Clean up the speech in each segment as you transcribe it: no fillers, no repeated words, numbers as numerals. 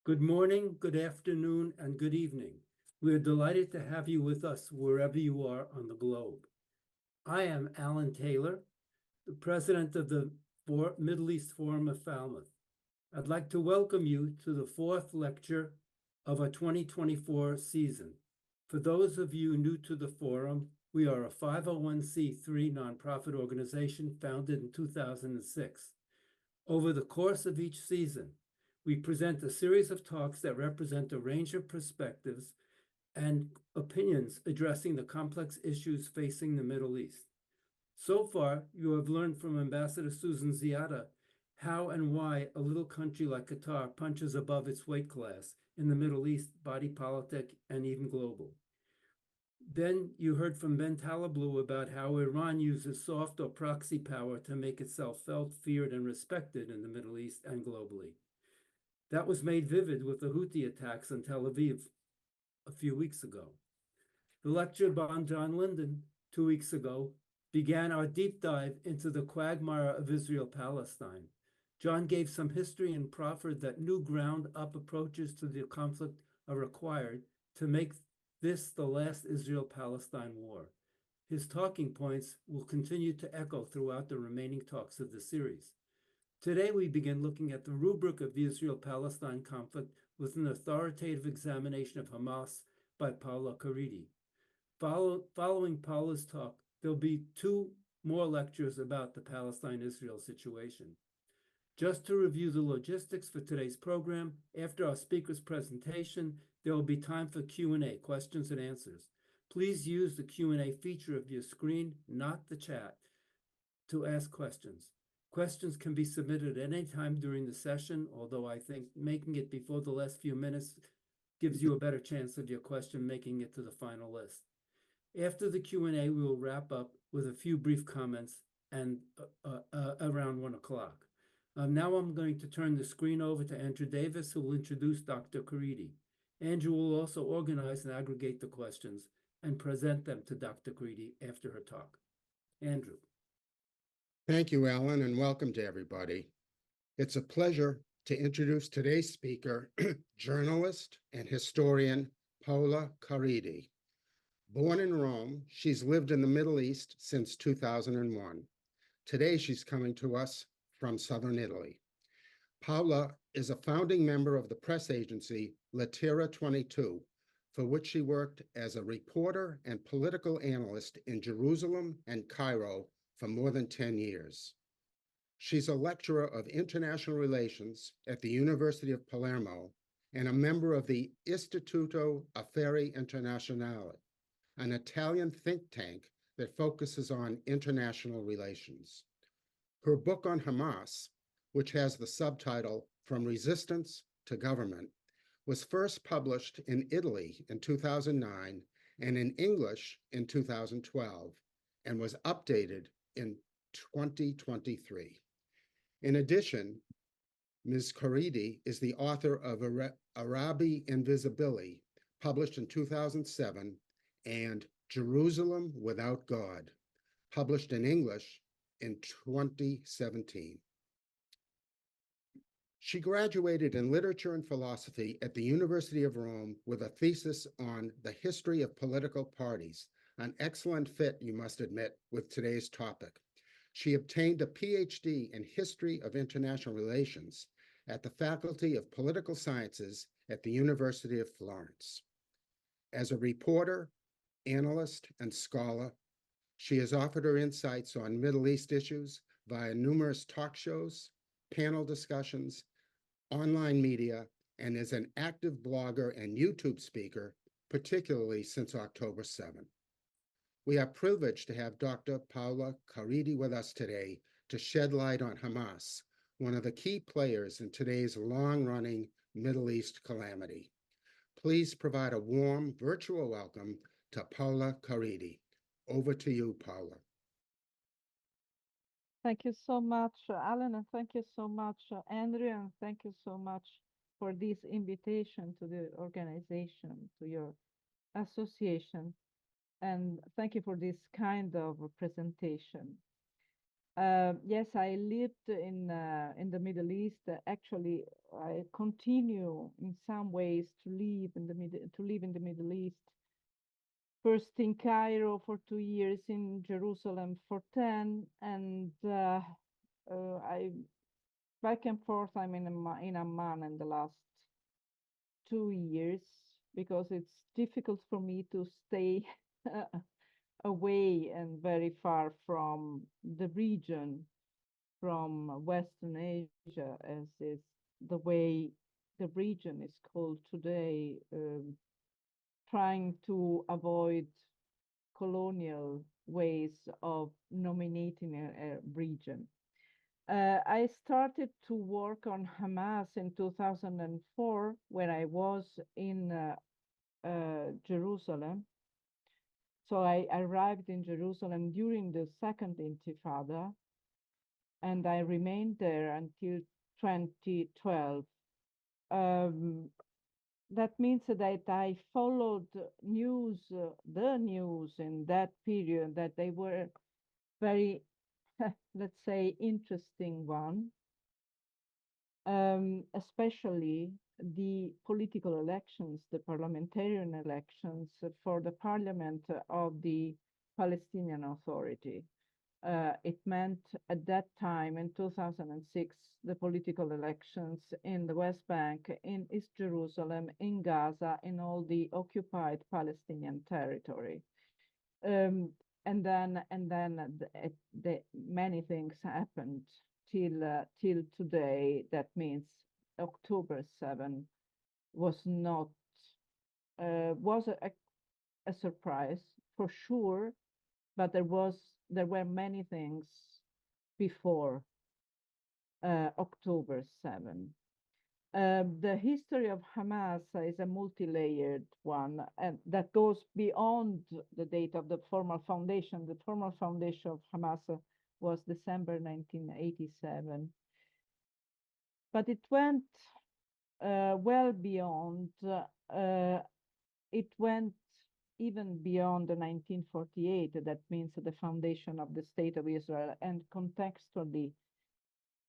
Good morning, good afternoon, and good evening. We are delighted to have you with us wherever you are on the globe. I am Alan Taylor, the president of the Middle East Forum of Falmouth. I'd like to welcome you to the fourth lecture of our 2024 season. For those of you new to the forum, we are a 501c3 nonprofit organization founded in 2006. Over the course of each season, we present a series of talks that represent a range of perspectives and opinions addressing the complex issues facing the Middle East. So far, you have learned from Ambassador Susan Ziada how and why a little country like Qatar punches above its weight class in the Middle East, body politic, and even global. Then you heard from Ben Talablu about how Iran uses soft or proxy power to make itself felt, feared, and respected in the Middle East and globally. That was made vivid with the Houthi attacks on Tel Aviv a few weeks ago. The lecture by John Linden 2 weeks ago began our deep dive into the quagmire of Israel-Palestine. John gave some history and proffered that new ground-up approaches to the conflict are required to make this the last Israel-Palestine war. His talking points will continue to echo throughout the remaining talks of the series. Today, we begin looking at the rubric of the Israel-Palestine conflict with an authoritative examination of Hamas by Paula Caridi. Following Paula's talk, there'll be 2 more lectures about the Palestine-Israel situation. Just to review the logistics for today's program, after our speaker's presentation, there will be time for Q&A, questions and answers. Please use the Q&A feature of your screen, not the chat, to ask questions. Questions can be submitted at any time during the session, although I think making it before the last few minutes gives you a better chance of your question making it to the final list. After the Q&A, we will wrap up with a few brief comments and around 1 o'clock. Now I'm going to turn the screen over to Andrew Davis, who will introduce Dr. Caridi. Andrew will also organize and aggregate the questions and present them to Dr. Caridi after her talk. Andrew. Thank you, Alan, and welcome to everybody. It's a pleasure to introduce today's speaker, journalist and historian Paula Caridi. Born in Rome, she's lived in the Middle East since 2001. Today, she's coming to us from southern Italy. Paula is a founding member of the press agency Plethora 22, for which she worked as a reporter and political analyst in Jerusalem and Cairo for more than 10 years. She's a lecturer of international relations at the University of Palermo and a member of the Istituto Affari Internazionali, an Italian think tank that focuses on international relations. Her book on Hamas, which has the subtitle From Resistance to Government, was first published in Italy in 2009 and in English in 2012, and was updated in 2023. In addition, Ms. Caridi is the author of Arabi Invisibili, published in 2007, and Jerusalem Without God, published in English in 2017. She graduated in literature and philosophy at the University of Rome with a thesis on the history of political parties, an excellent fit, you must admit, with today's topic. She obtained a PhD in History of International Relations at the Faculty of Political Sciences at the University of Florence. As a reporter, analyst, and scholar, she has offered her insights on Middle East issues via numerous talk shows, panel discussions, online media, and is an active blogger and YouTube speaker, particularly since October 7. We are privileged to have Dr. Paula Caridi with us today to shed light on Hamas, one of the key players in today's long-running Middle East calamity. Please provide a warm virtual welcome to Paula Caridi. Over to you, Paula. Thank you so much, Alan, and thank you so much, Andrew, and thank you so much for this invitation to the organization, to your association, and thank you for this kind of presentation. Yes, I lived in the Middle East. Actually, I continue in some ways to live in the Middle East. First in Cairo for 2 years, in Jerusalem for 10, and I back and forth. I'm in Amman in the last 2 years because it's difficult for me to stay away and very far from the region, from Western Asia, as is the way the region is called today, trying to avoid colonial ways of nominating a region. I started to work on Hamas in 2004 when I was in Jerusalem. So I arrived in Jerusalem during the Second Intifada, and I remained there until 2012. Um, that means that I followed the news in that period, that they were very, let's say, interesting one, especially the political elections, the parliamentarian elections for the parliament of the Palestinian Authority. It meant at that time, in 2006, the political elections in the West Bank, in East Jerusalem, in Gaza, in all the occupied Palestinian territory. Many things happened till today. That means October 7 was not was a surprise for sure, but there were many things before October 7. The history of Hamas is a multi-layered one, and that goes beyond the date of the formal foundation. The formal foundation of Hamas was December 1987, but it went well beyond. It went even beyond the 1948. That means the foundation of the State of Israel, and contextually,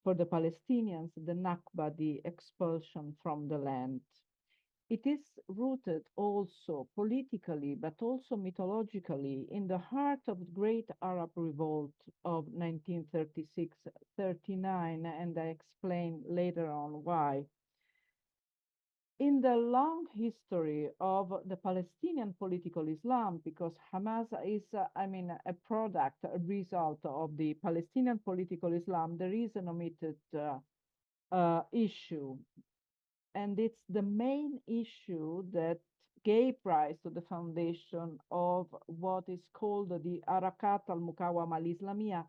for the Palestinians, the Nakba, the expulsion from the land. It is rooted also politically, but also mythologically, in the heart of the Great Arab Revolt of 1936-39, and I explain later on why. In the long history of the Palestinian political Islam, because Hamas is, a product, a result of the Palestinian political Islam, there is an omitted issue. And it's the main issue that gave rise to the foundation of what is called the Harakat al-Muqawama al-Islamiyya,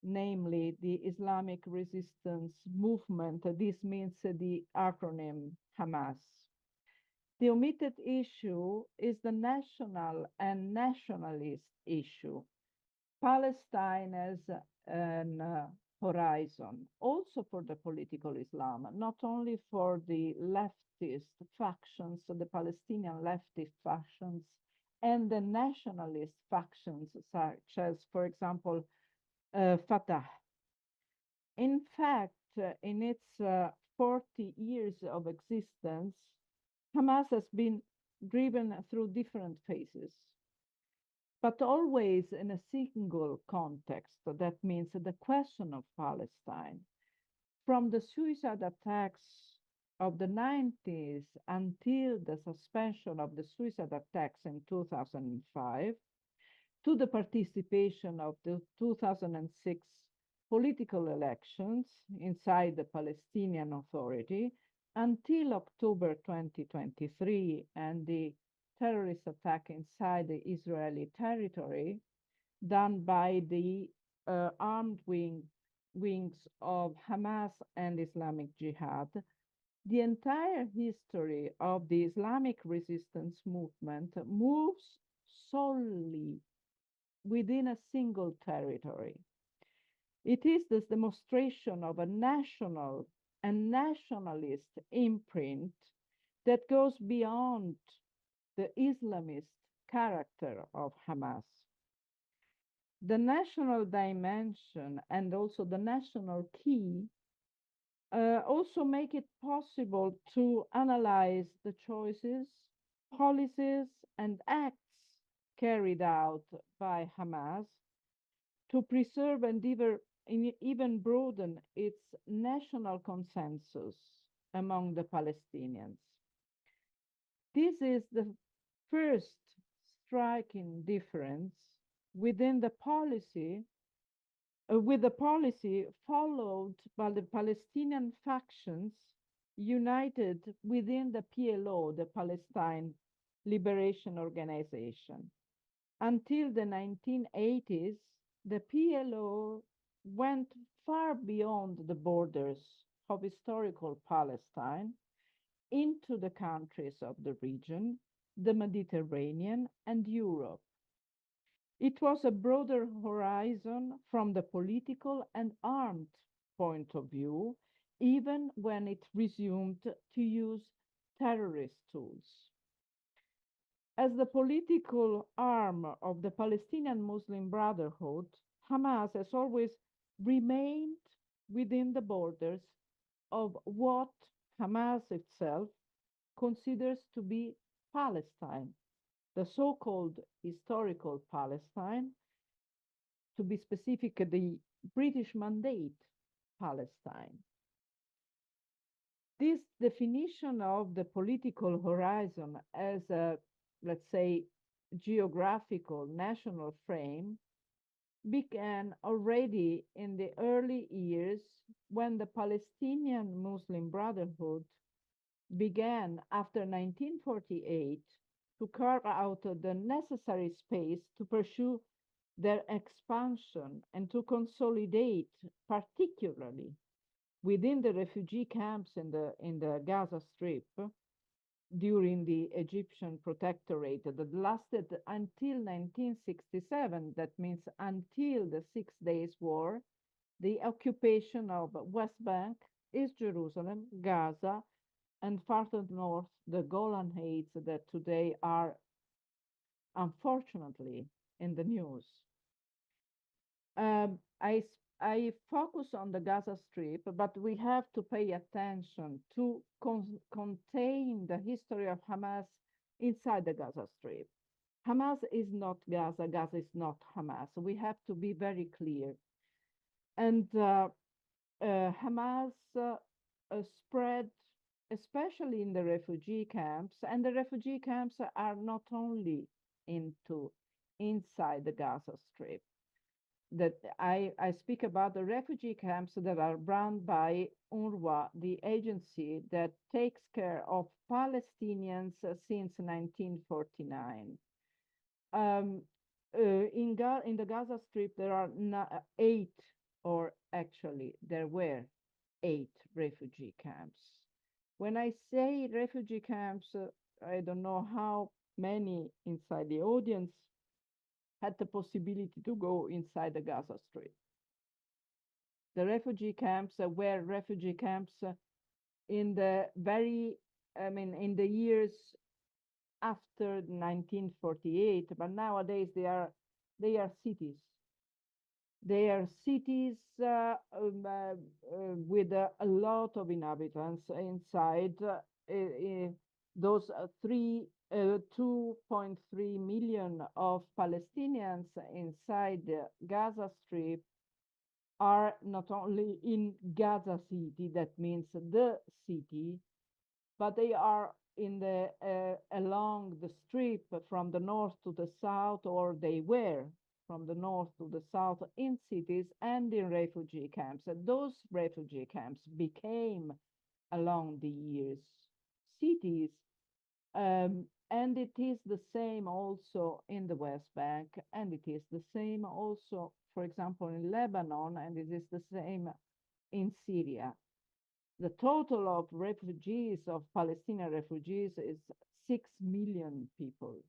namely the Islamic resistance movement. This means the acronym Hamas. The omitted issue is the national and nationalist issue. Palestine as an horizon, also for the political Islam, not only for the leftist factions, the Palestinian leftist factions, and the nationalist factions, such as, for example, Fatah. In fact, in its 40 years of existence, Hamas has been driven through different phases, but always in a single context. That means the question of Palestine. From the suicide attacks of the 90s until the suspension of the suicide attacks in 2005, to the participation of the 2006 political elections inside the Palestinian Authority, until October 2023 and the terrorist attack inside the Israeli territory done by the armed wings of Hamas and Islamic Jihad. The entire history of the Islamic resistance movement moves solely within a single territory. It is this demonstration of a national and nationalist imprint that goes beyond the Islamist character of Hamas. The national dimension and also the national key also make it possible to analyze the choices, policies, and acts carried out by Hamas to preserve and even broaden its national consensus among the Palestinians. This is the first striking difference within the policy with the policy followed by the Palestinian factions united within the PLO, the Palestine Liberation Organization. Until the 1980s, the PLO went far beyond the borders of historical Palestine into the countries of the region, the Mediterranean, and Europe. It was a broader horizon from the political and armed point of view, even when it resumed to use terrorist tools. As the political arm of the Palestinian Muslim Brotherhood, Hamas has always remained within the borders of what Hamas itself considers to be Palestine, the so-called historical Palestine, to be specific, the British Mandate Palestine. This definition of the political horizon as a, let's say, geographical national frame began already in the early years when the Palestinian Muslim Brotherhood began after 1948 to carve out the necessary space to pursue their expansion and to consolidate, particularly within the refugee camps in the Gaza Strip during the Egyptian protectorate that lasted until 1967, that means until the 6 Days War, the occupation of West Bank, East Jerusalem, Gaza, and farther north, the Golan Heights that today are unfortunately in the news. I focus on the Gaza Strip, but we have to pay attention to contain the history of Hamas inside the Gaza Strip. Hamas is not Gaza, Gaza is not Hamas. We have to be very clear. And Hamas spread, especially in the refugee camps, and the refugee camps are not only inside the Gaza Strip. That I speak about the refugee camps that are run by UNRWA, the agency that takes care of Palestinians since 1949. In the Gaza Strip, there are 8, or actually there were 8 refugee camps. When I say refugee camps, I don't know how many inside the audience had the possibility to go inside the Gaza Strip. The refugee camps were refugee camps in the in the years after 1948, but nowadays they are cities. They are cities with a lot of inhabitants inside. Those 2.3 million of Palestinians inside the Gaza Strip are not only in Gaza City, that means the city, but they are in the along the strip from the north to the south, or they were from the north to the south in cities and in refugee camps. And those refugee camps became along the years cities. And it is the same also in the West Bank, and it is the same also, for example, in Lebanon, and it is the same in Syria. The total of refugees, of Palestinian refugees, is 6 million people.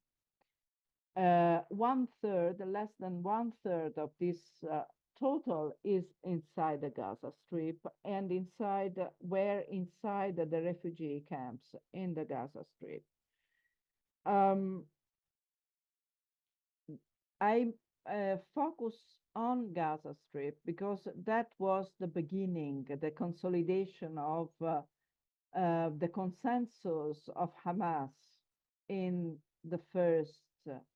1/3, less than 1/3 of this total is inside the Gaza Strip and inside the refugee camps in the Gaza Strip. focus on Gaza Strip because that was the beginning, the consolidation of the consensus of Hamas in the first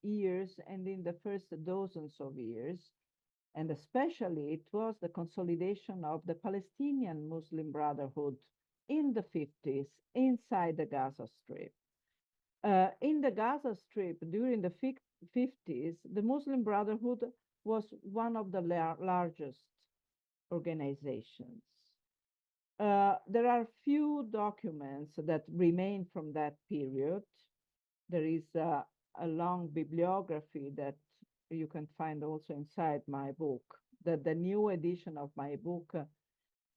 years and in the first dozens of years. And especially it was the consolidation of the Palestinian Muslim Brotherhood in the 50s inside the Gaza Strip. In the Gaza Strip during the 50s, the Muslim Brotherhood was one of the largest organizations. There are few documents that remain from that period. There is a long bibliography that you can find also inside my book. That the new edition of my book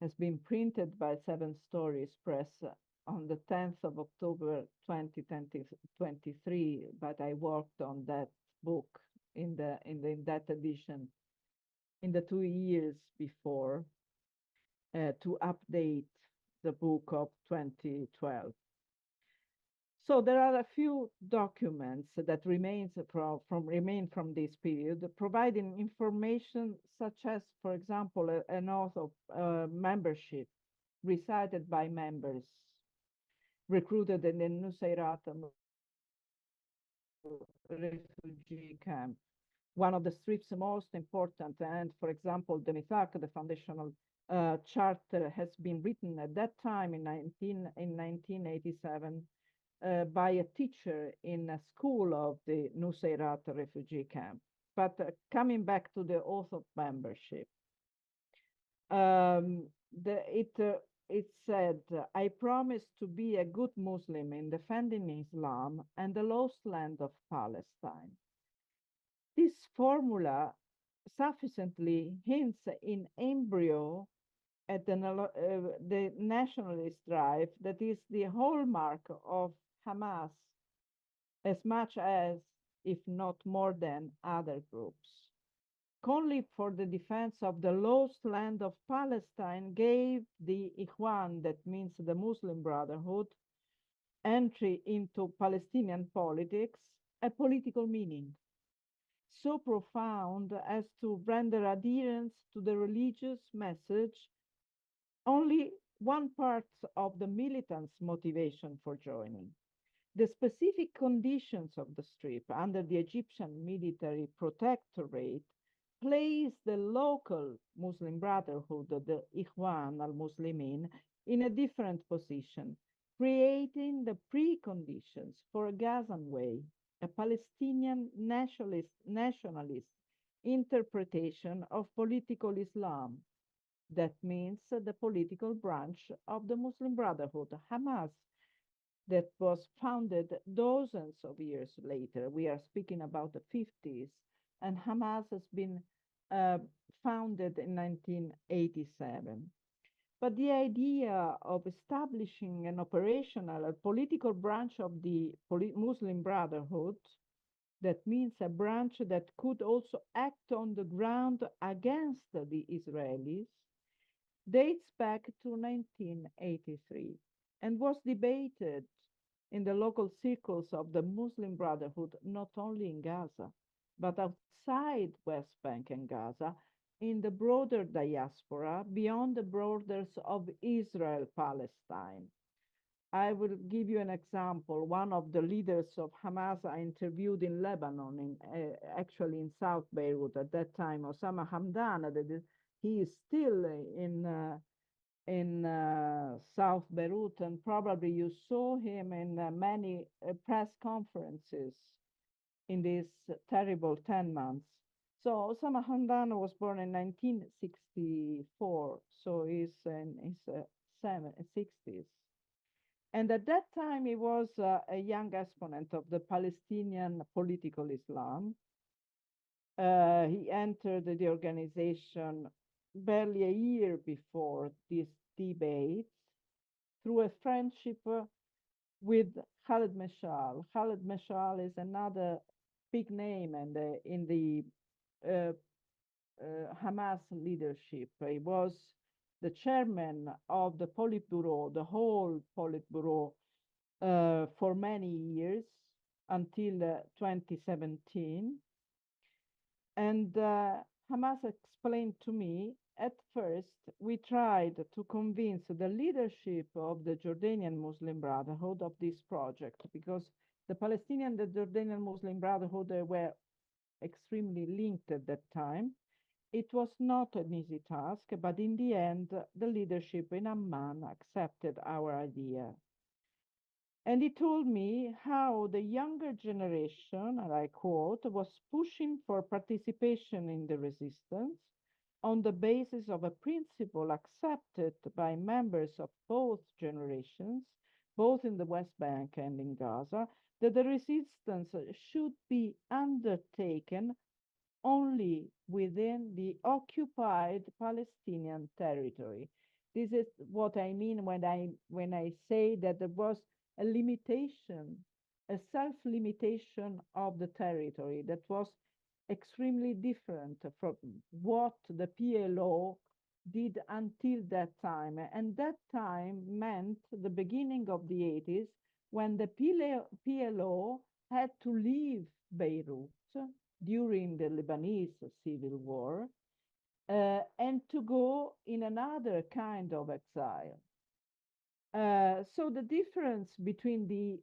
has been printed by Seven Stories Press on the 10th of October 2023, but I worked on that book in that edition in the 2 years before to update the book of 2012. So there are a few documents that remain from this period, providing information such as, for example, an oath of membership recited by members recruited in the Nusayrat refugee camp, one of the Strip's most important. And for example, the Mithaq, the foundational charter, has been written at that time in 1987 by a teacher in a school of the Nusayrat refugee camp. But coming back to the oath of membership, it said, "I promise to be a good Muslim in defending Islam and the lost land of Palestine." This formula sufficiently hints in embryo at the nationalist drive that is the hallmark of Hamas as much as, if not more than, other groups. Conflict for the defense of the lost land of Palestine gave the Ikhwan, that means the Muslim Brotherhood, entry into Palestinian politics, a political meaning so profound as to render adherence to the religious message only one part of the militants' motivation for joining. The specific conditions of the Strip under the Egyptian military protectorate place the local Muslim Brotherhood, the Ikhwan al-Muslimin, in a different position, creating the preconditions for a Gazan way, a Palestinian nationalist interpretation of political Islam. That means the political branch of the Muslim Brotherhood, Hamas, that was founded dozens of years later. We are speaking about the 50s, and Hamas has been founded in 1987. But the idea of establishing an operational, a political branch of the Muslim Brotherhood, that means a branch that could also act on the ground against the Israelis, dates back to 1983 and was debated in the local circles of the Muslim Brotherhood, not only in Gaza, but outside West Bank and Gaza, in the broader diaspora beyond the borders of Israel-Palestine. I will give you an example. One of the leaders of Hamas I interviewed in Lebanon, actually in South Beirut at that time, Osama Hamdan, he is still in South Beirut, and probably you saw him in many press conferences in these terrible 10 months. So Osama Hamdan was born in 1964, so he's in his 60s. And at that time, he was a young exponent of the Palestinian political Islam. He entered the organization barely a year before these debates through a friendship with Khaled Meshal. Khaled Meshal is another big name in the Hamas leadership. He was the chairman of the Politburo, the whole Politburo, for many years until 2017. And Hamas explained to me, at first, we tried to convince the leadership of the Jordanian Muslim Brotherhood of this project, because the Palestinian and the Jordanian Muslim Brotherhood, they were extremely linked at that time. It was not an easy task, but in the end, the leadership in Amman accepted our idea. And he told me how the younger generation, and I quote, was pushing for participation in the resistance on the basis of a principle accepted by members of both generations, both in the West Bank and in Gaza, that the resistance should be undertaken only within the occupied Palestinian territory. This is what I mean when I say that there was a limitation, a self-limitation of the territory that was extremely different from what the PLO did until that time. And that time meant the beginning of the 80s, when the PLO had to leave Beirut during the Lebanese civil war and to go in another kind of exile. So the difference between the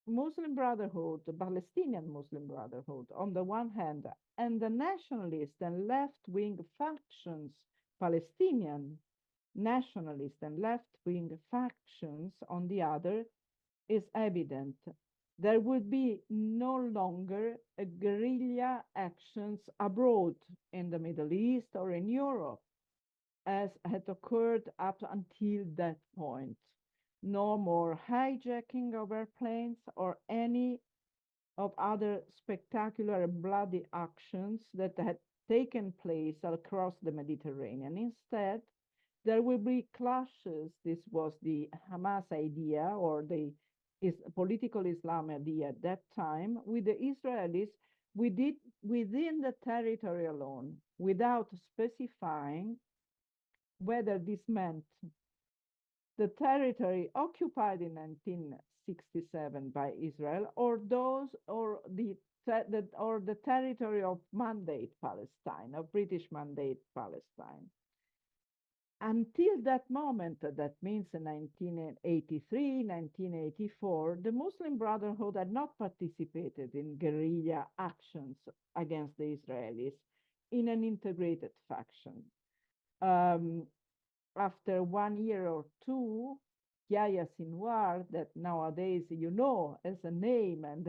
Muslim Brotherhood, the Palestinian Muslim Brotherhood, on the one hand, and the nationalist and left-wing factions, Palestinian nationalist and left-wing factions on the other, is evident. There would be no longer a guerrilla actions abroad in the Middle East or in Europe, as had occurred up until that point. No more hijacking of airplanes or any of other spectacular and bloody actions that had taken place across the Mediterranean. Instead, there will be clashes. This was the Hamas idea, or the political Islam idea at that time, with the Israelis within the territory alone, without specifying whether this meant the territory occupied in 1967 by Israel, or the territory of Mandate Palestine, of British Mandate Palestine. Until that moment, that means in 1983, 1984, the Muslim Brotherhood had not participated in guerrilla actions against the Israelis in an integrated fashion. After 1 year or two, Yahya Sinwar, that nowadays you know as a name and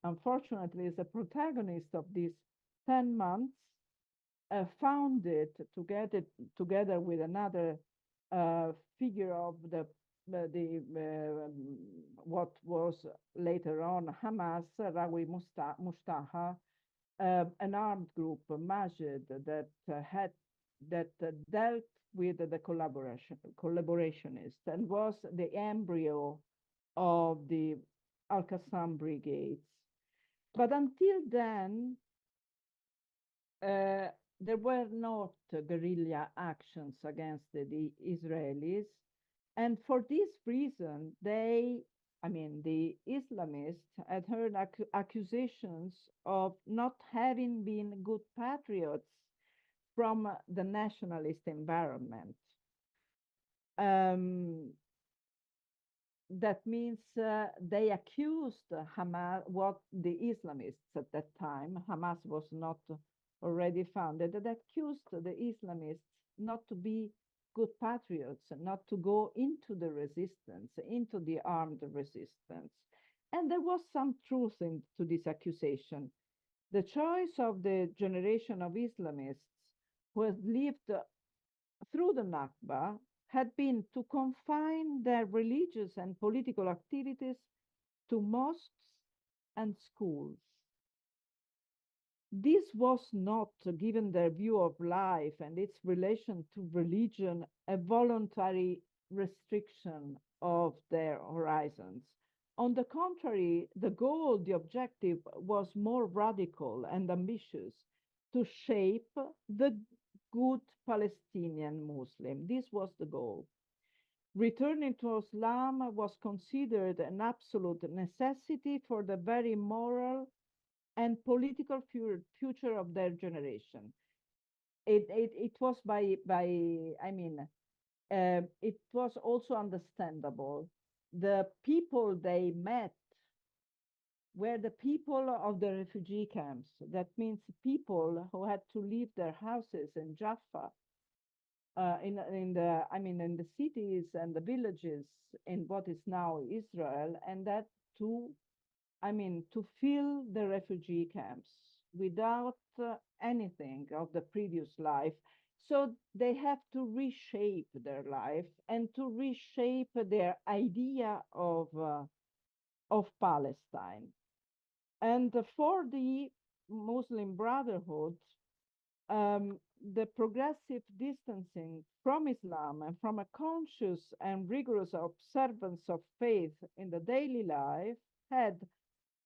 unfortunately as a protagonist of these 10 months, founded together with another figure of what was later on Hamas, Rawi Mustafa, an armed group, Majid, that dealt with the collaborationists and was the embryo of the Al-Qassam brigades. But until then, there were not guerrilla actions against the Israelis. And for this reason, the Islamists had heard accusations of not having been good patriots from the nationalist environment. That means they accused Hamas, what the Islamists at that time, Hamas was not already founded, that accused the Islamists not to be good patriots, not to go into the resistance, into the armed resistance. And there was some truth to this accusation. The choice of the generation of Islamists who had lived through the Nakba had been to confine their religious and political activities to mosques and schools. This was not, given their view of life and its relation to religion, a voluntary restriction of their horizons. On the contrary, the goal, the objective, was more radical and ambitious: to shape the good Palestinian Muslim. This was the goal. Returning to Islam was considered an absolute necessity for the very moral and political future of their generation. It was it was also understandable. The people they met were the people of the refugee camps. That means people who had to leave their houses in Jaffa, in the cities and the villages in what is now Israel, and that to to fill the refugee camps without anything of the previous life. So they have to reshape their life and to reshape their idea of Palestine. And for the Muslim Brotherhood, the progressive distancing from Islam and from a conscious and rigorous observance of faith in the daily life had,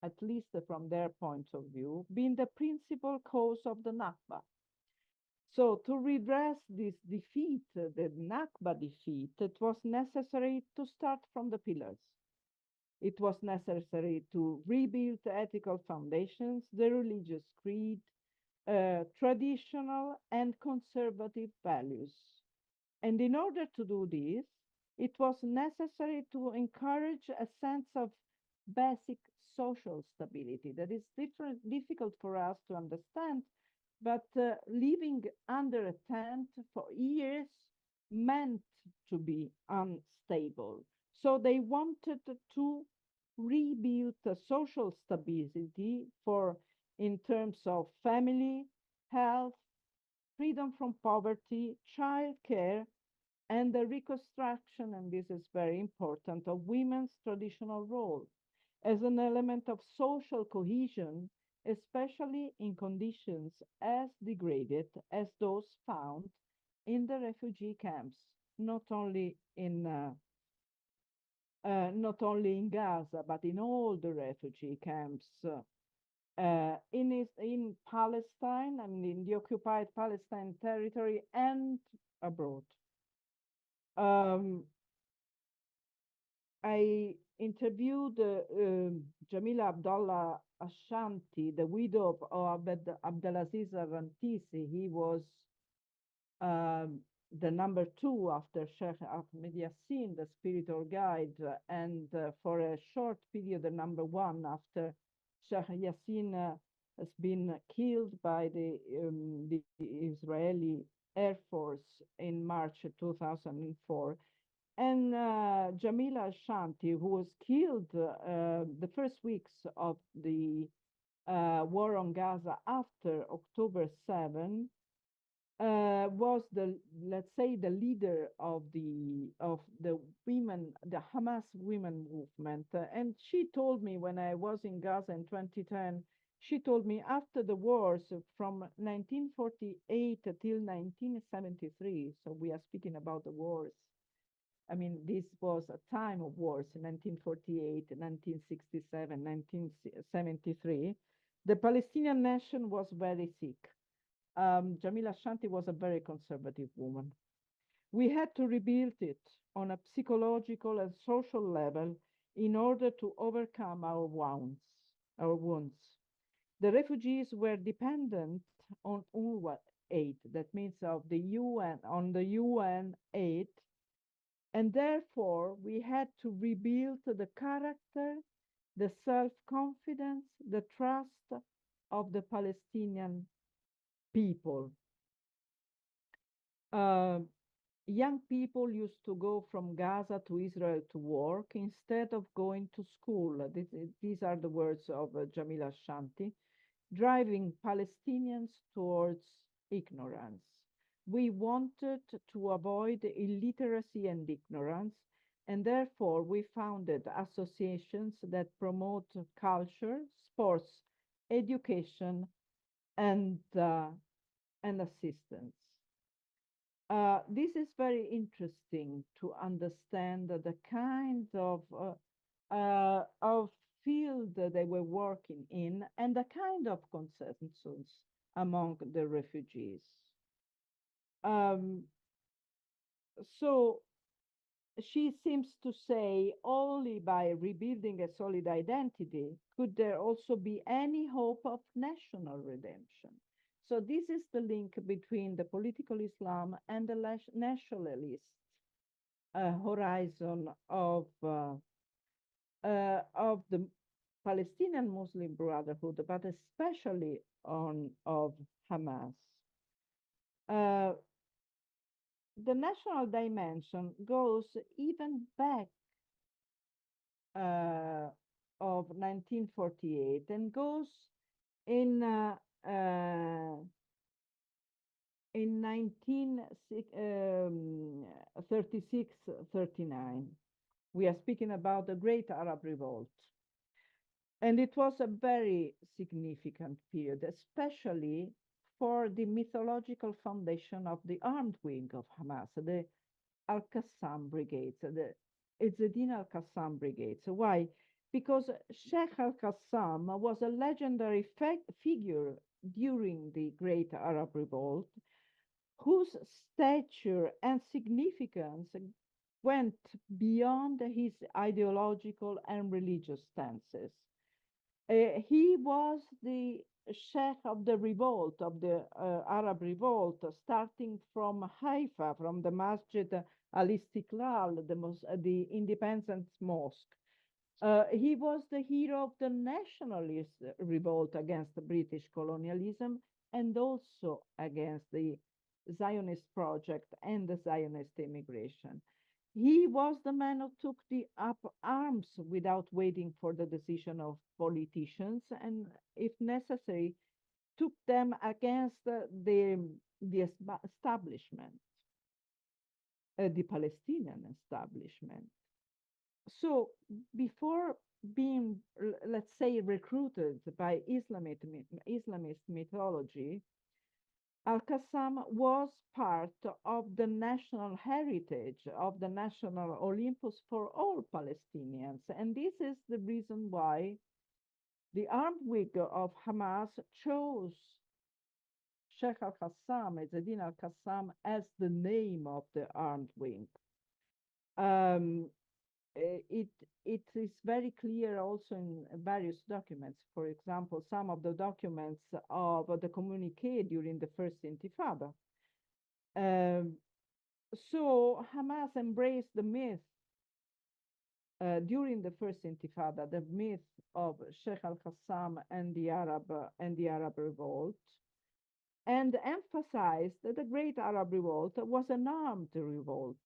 at least from their point of view, been the principal cause of the Nakba. So to redress this defeat, the Nakba defeat, it was necessary to start from the pillars. It was necessary to rebuild the ethical foundations, the religious creed, traditional and conservative values. And in order to do this, it was necessary to encourage a sense of basic social stability that is difficult for us to understand, but living under a tent for years meant to be unstable. So they wanted to rebuild the social stability for in terms of family, health, freedom from poverty, child care, and the reconstruction, and this is very important, of women's traditional role as an element of social cohesion, especially in conditions as degraded as those found in the refugee camps, not only in Gaza, but in all the refugee camps in Palestine, in the occupied Palestine territory and abroad. I interviewed Jamila Abdullah Ashanti, the widow of Abdelaziz Rantisi. He was the number 2 after Sheikh Ahmed Yassin, the spiritual guide, and for a short period, the number 1 after Sheikh Yassin has been killed by the Israeli Air Force in March 2004. And Jamila Ashanti, who was killed the first weeks of the war on Gaza after October 7, was let's say, the leader of the women, the Hamas women movement. And she told me when I was in Gaza in 2010, she told me after the wars from 1948 till 1973, so we are speaking about the wars. This was a time of wars, 1948, 1967, 1973. The Palestinian nation was very sick. Jamila Shanti was a very conservative woman. We had to rebuild it on a psychological and social level in order to overcome our wounds. The refugees were dependent on UNRWA aid, that means on the UN aid, and therefore we had to rebuild the character, the self-confidence, the trust of the Palestinian people. Young people used to go from Gaza to Israel to work instead of going to school. These are the words of Jamila Shanti, driving Palestinians towards ignorance. We wanted to avoid illiteracy and ignorance, and therefore we founded associations that promote culture, sports, education, and assistance. This is very interesting to understand the kind of field that they were working in and the kind of consensus among the refugees. So she seems to say only by rebuilding a solid identity could there also be any hope of national redemption. So this is the link between the political Islam and the nationalist horizon of the Palestinian Muslim Brotherhood, but especially of Hamas. Uh, the national dimension goes even back of 1948 and goes in in 1936-39. We are speaking about the Great Arab Revolt. And it was a very significant period, especially for the mythological foundation of the armed wing of Hamas, the Al-Qassam brigades, the Izzeddin Al-Qassam brigades. Why? Because Sheikh Al-Qassam was a legendary figure during the Great Arab Revolt, whose stature and significance went beyond his ideological and religious stances. He was the sheikh of the revolt, of the Arab revolt, starting from Haifa, from the Masjid al-Istiklal, the Independence Mosque. He was the hero of the nationalist revolt against the British colonialism and also against the Zionist project and the Zionist immigration. He was the man who took the up arms without waiting for the decision of politicians and, if necessary, took them against the establishment, the Palestinian establishment. So before being, let's say, recruited by Islamist mythology, Al-Qassam was part of the national heritage, of the national Olympus for all Palestinians. And this is the reason why the armed wing of Hamas chose Sheikh Al-Qassam, Izzeddin Al-Qassam, as the name of the armed wing. It is very clear also in various documents. For example, some of the documents of the communique during the first Intifada. So Hamas embraced the myth during the first Intifada, the myth of Sheikh Al-Qassam and the Arab Revolt, and emphasized that the Great Arab Revolt was an armed revolt.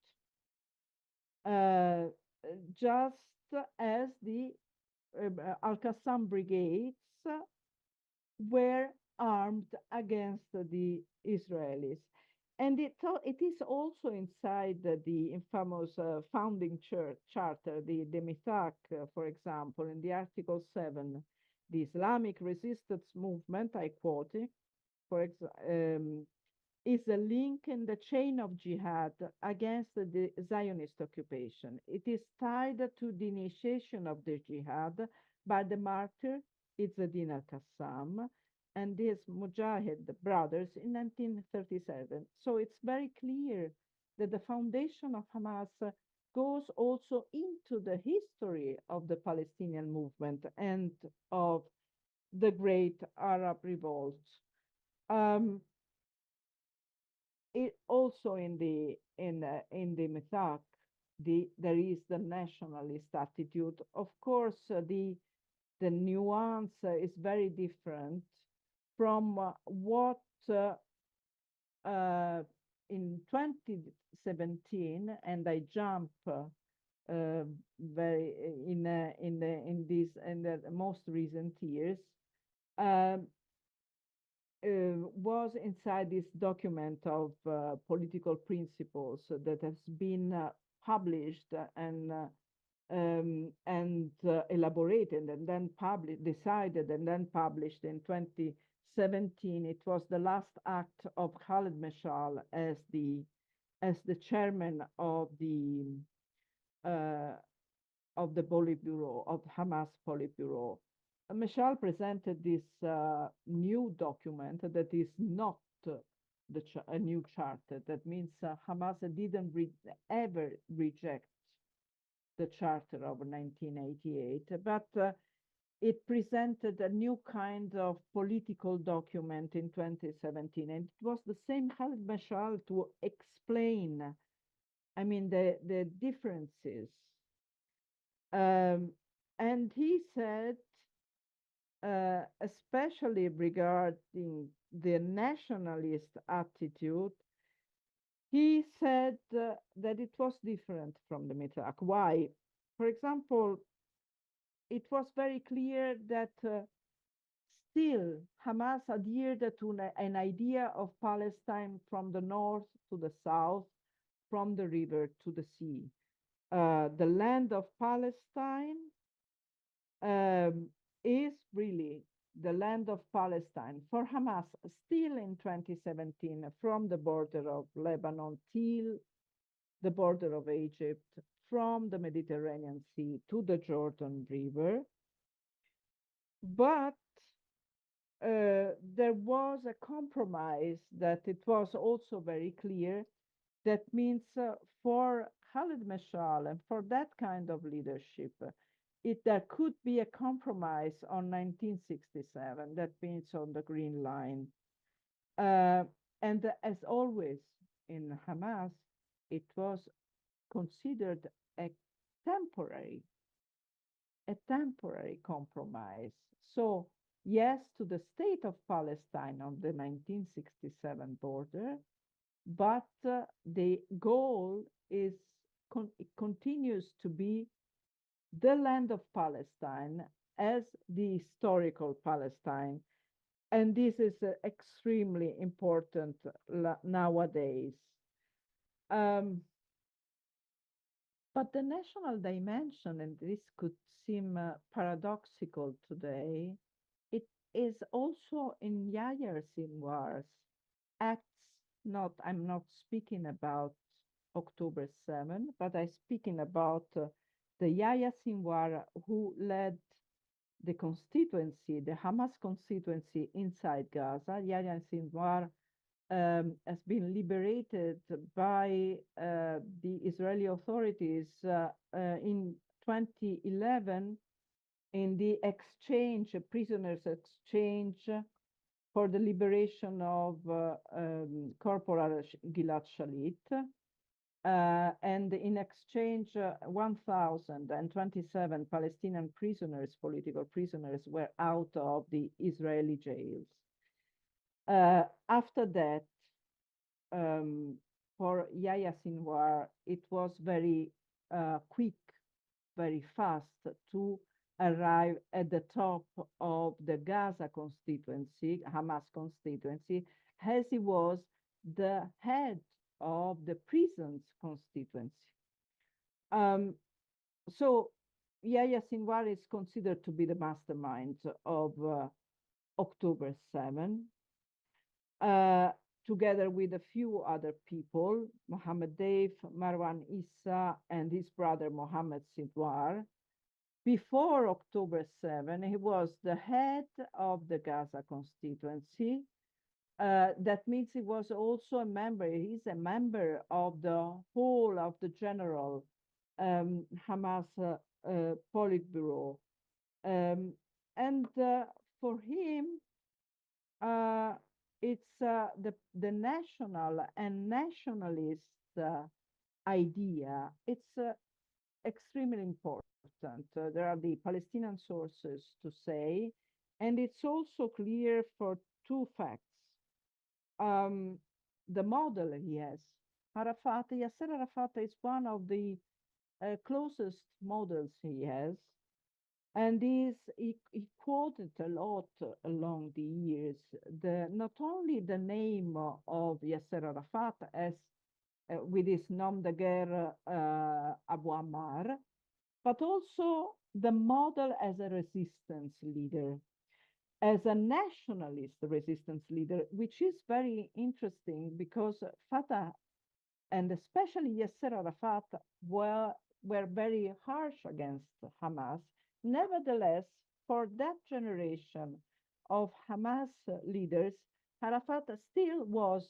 Just as the Al-Qassam brigades were armed against the Israelis. And it is also inside the infamous founding charter, the Mithaq, for example, in the Article 7, the Islamic resistance movement, I quote it, is a link in the chain of jihad against the Zionist occupation. It is tied to the initiation of the jihad by the martyr Izzeddin Al-Qassam and his Mujahid brothers in 1937. So it's very clear that the foundation of Hamas goes also into the history of the Palestinian movement and of the Great Arab Revolt. It also in the Mithaq, there is the nationalist attitude. Of course, the nuance is very different from what in 2017, and I jump very in the most recent years. Was inside this document of political principles that has been published and elaborated and then decided and then published in 2017. It was the last act of Khaled Meshal as the chairman of the Politburo, of Hamas Politburo. Meshal presented this new document that is not a new charter. That means Hamas didn't ever reject the Charter of 1988, but it presented a new kind of political document in 2017, and it was the same Khaled Mashal to explain, I mean, the differences. And he said, especially regarding the nationalist attitude, he said that it was different from the Mitlak. Why? For example, it was very clear that still Hamas adhered to an idea of Palestine from the north to the south, from the river to the sea. The land of Palestine is really the land of Palestine for Hamas still in 2017, from the border of Lebanon till the border of Egypt, from the Mediterranean Sea to the Jordan River. But there was a compromise that it was also very clear. That means for Khaled Mashal and for that kind of leadership, there could be a compromise on 1967. That means on the Green Line. And as always in Hamas, it was considered a temporary compromise. So yes to the state of Palestine on the 1967 border, but the goal is it continues to be the land of Palestine as the historical Palestine. And this is extremely important nowadays. But the national dimension, and this could seem paradoxical today, it is also in Yahya Sinwar's acts. I'm not speaking about October 7, but I'm speaking about the Yahya Sinwar who led the constituency, the Hamas constituency inside Gaza. Yahya Sinwar has been liberated by the Israeli authorities in 2011 in the exchange, prisoners exchange for the liberation of Corporal Gilad Shalit. And in exchange, 1,027 Palestinian prisoners, political prisoners, were out of the Israeli jails. After that, for Yahya Sinwar, it was very quick, very fast to arrive at the top of the Gaza constituency, Hamas constituency, as he was the head of the prisons constituency. So Yahya Sinwar is considered to be the mastermind of October 7. Together with a few other people, Mohammed Deif, Marwan Issa, and his brother Mohammed Sinwar. Before October 7, he was the head of the Gaza constituency. That means he was also a member, he's a member of the whole of the general Hamas Politburo. And for him, it's the national and nationalist idea. It's extremely important. There are the Palestinian sources to say, and it's also clear for two facts. The model he has, Yasser Arafat is one of the closest models he has. And he quoted a lot along the years, not only the name of Yasser Arafat as with his nom de guerre Abu Ammar, but also the model as a resistance leader, as a nationalist resistance leader, which is very interesting because Fatah and especially Yasser Arafat were very harsh against Hamas. Nevertheless, for that generation of Hamas leaders, Arafat still was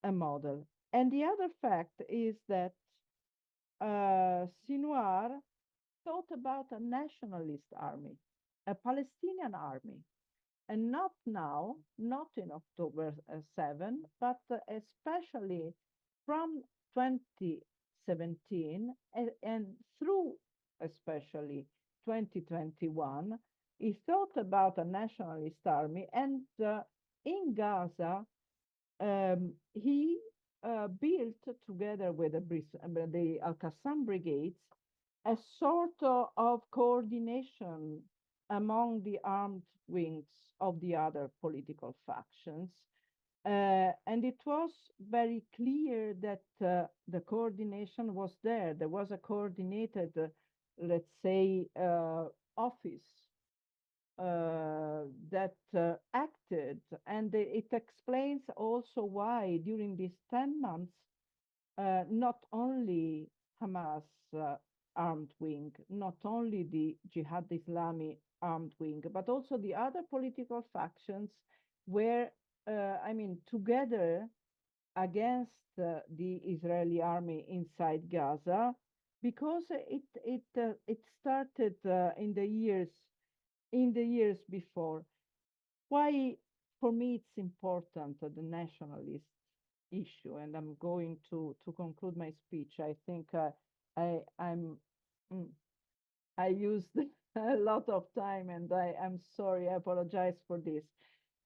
a model. And the other fact is that Sinwar thought about a nationalist army, a Palestinian army, and not now, not in October 7, but especially from 2017 and through especially 2021, he thought about a nationalist army, and in Gaza, he built together with the Al-Qassam brigades a sort of coordination among the armed wings of the other political factions. And it was very clear that the coordination was there. There was a coordinated, let's say, office that acted. And it explains also why during these 10 months, not only Hamas armed wing, not only the Jihad Islami armed wing, but also the other political factions were, together against the Israeli army inside Gaza, because it started in the years before. Why, for me, it's important the nationalist issue, and I'm going to conclude my speech. I think I'm mm, I used a lot of time, and I'm sorry. I apologize for this.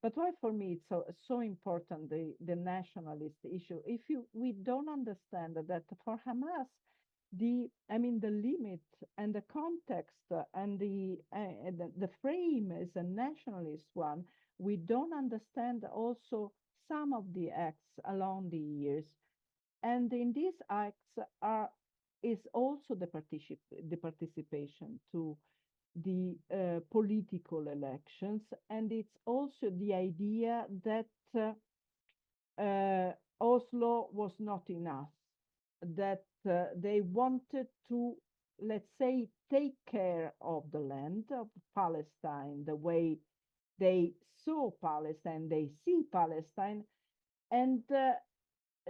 But why for me it's so important, the nationalist issue? If we don't understand that for Hamas, the limit and the context and the frame is a nationalist one. We don't understand also some of the acts along the years, and in these acts is also the participation to the political elections, and it's also the idea that Oslo was not enough, that they wanted to, let's say, take care of the land of Palestine the way they saw Palestine, they see Palestine, and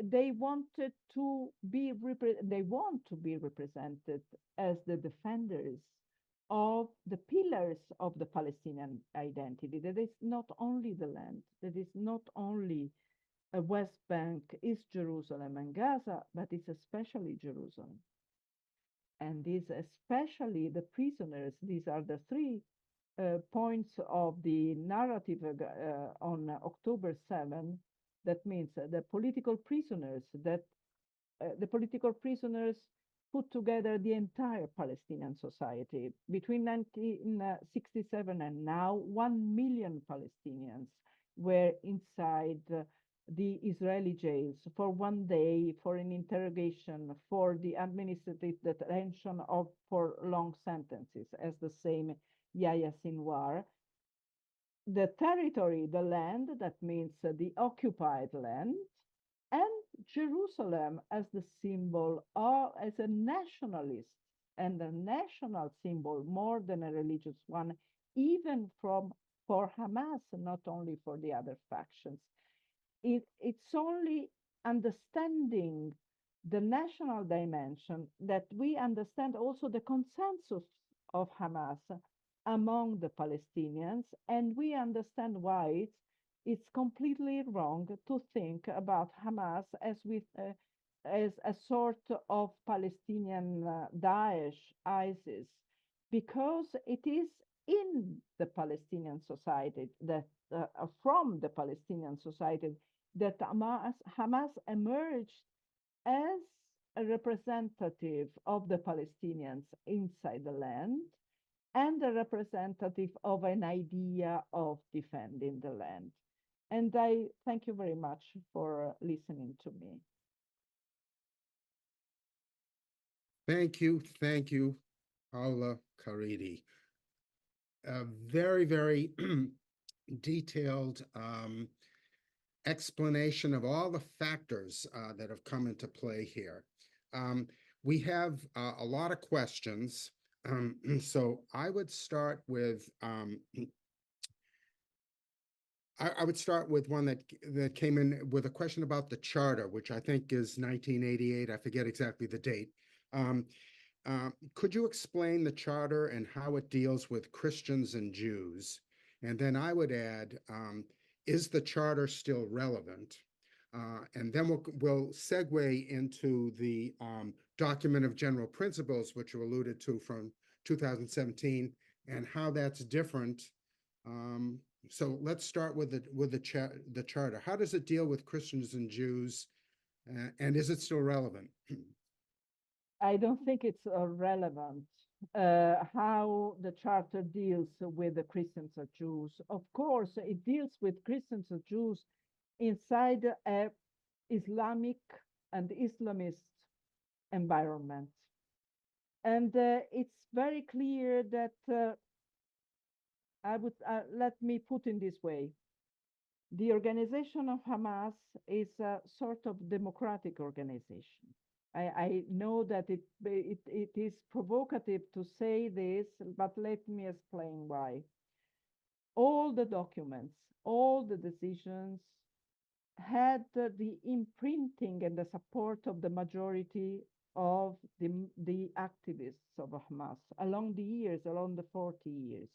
they wanted to they want to be represented as the defenders of the pillars of the Palestinian identity. That is not only the land, that is not only a West Bank, East Jerusalem and Gaza, but it's especially Jerusalem. And these especially the prisoners. These are the three points of the narrative on October 7. That means the political prisoners, that the political prisoners put together the entire Palestinian society. Between 1967 and now, 1 million Palestinians were inside the Israeli jails for one day, for an interrogation, for the administrative detention, of for long sentences, as the same Yahya Sinwar. The territory, the land, that means the occupied land, and Jerusalem as the symbol, or as a nationalist and a national symbol more than a religious one, even for Hamas, not only for the other factions. It's only understanding the national dimension that we understand also the consensus of Hamas among the Palestinians, and we understand why it's completely wrong to think about Hamas as a sort of Palestinian Daesh, ISIS, because it is in the Palestinian society that from the Palestinian society that Hamas emerged as a representative of the Palestinians inside the land, and a representative of an idea of defending the land. And I thank you very much for listening to me. Thank you, Paula Caridi. A very, very detailed explanation of all the factors that have come into play here. We have a lot of questions, so I would start with I would start with one that came in with a question about the charter, which I think is 1988. I forget exactly the date. Could you explain the charter and how it deals with Christians and Jews? And then I would add, is the charter still relevant? And then we'll segue into the document of general principles, which you alluded to from 2017, and how that's different. So let's start with the charter. How does it deal with Christians and Jews, and is it still relevant? I don't think it's relevant how the charter deals with the Christians or Jews. Of course, it deals with Christians or Jews inside a Islamic and Islamist environment. And it's very clear that let me put in this way. The organization of Hamas is a sort of democratic organization. I know that it is provocative to say this, but let me explain why. All the documents, all the decisions had the imprinting and the support of the majority of the activists of Hamas along the years, along the 40 years.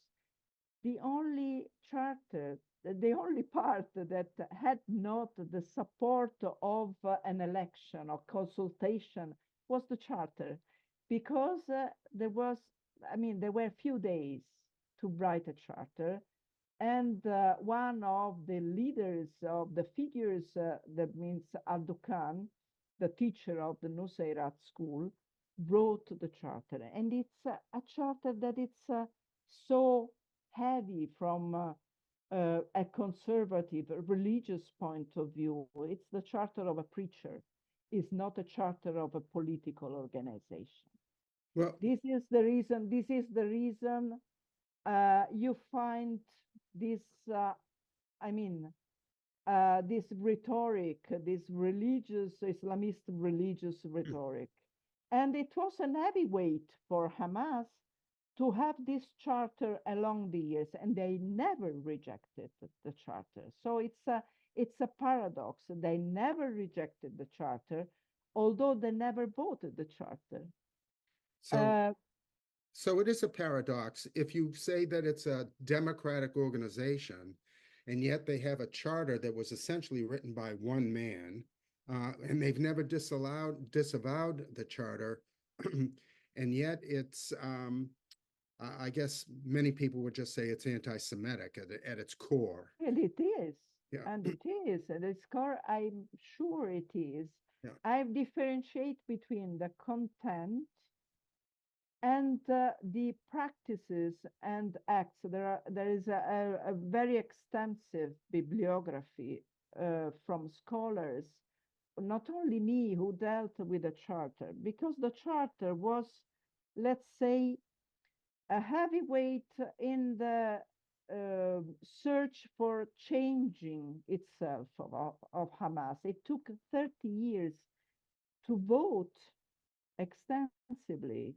The only charter, the only part that had not the support of an election or consultation was the charter, because there were few days to write a charter. And one of the leaders of the figures, that means Al-Dukan, the teacher of the Nusayrat school, wrote the charter. And it's a charter that it's so heavy from a conservative, religious point of view. It's the charter of a preacher. It's not a charter of a political organization. Well, This is the reason. You find this. This rhetoric, this Islamist religious rhetoric, and it was an heavy weight for Hamas to have this charter along the years, and they never rejected the charter. So it's a paradox. They never rejected the charter, although they never voted the charter. So it is a paradox. If you say that it's a democratic organization, and yet they have a charter that was essentially written by one man, and they've never disavowed the charter, and yet it's, I guess many people would just say it's anti-Semitic at its core. And it is. Yeah. And it is. At its core, I'm sure it is. Yeah. I differentiate between the content and the practices and acts. There is a very extensive bibliography from scholars, not only me, who dealt with the charter, because the charter was, let's say, a heavyweight in the search for changing itself of Hamas. It took 30 years to vote extensively